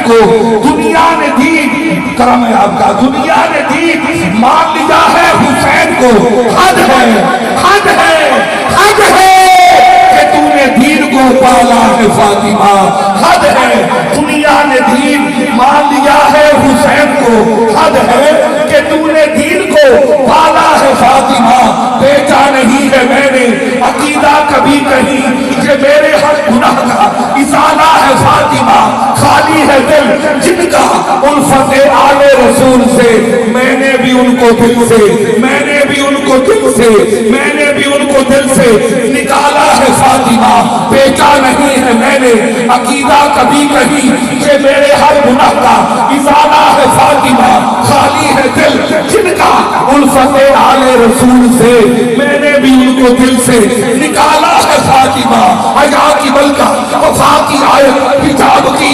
کو دنیا نے دی، کرم ہے آپ کا، دنیا نے دی، مان لیا ہے حسین کو، حد ہے، حد ہے، حد ہے کہ تو نے دین کو پالا ہے فاطمہ، حد ہے، دنیا نے دین مان لیا ہے حسین کو، حد ہے کہ تو نے دین کو پالا ہے فاطمہ، بیچا نہیں ہے میں نے عقیدہ کبھی کہیں کہ میرے ہر گناہ کا ازالہ ہے فاطمہ، خالی ہے دل جن کا الفت آل رسول سے، میں نے بھی ان کو دل سے، میں نے بھی ان کو دل سے، میں نے بھی ان کو دل سے نکالا ہے فاطمہ، بیچا نہیں ہے میں نے عقیدہ کبھی کہیں کہ میرے ہر گناہ کا ازالہ ہے فاطمہ، خالی ہے دل جن کا الفت آل رسول سے، میں نے بھی ان کو دل سے نکالا ہے فاطمہ، حیا کی ملکہ وفا کی آیت حجاب کی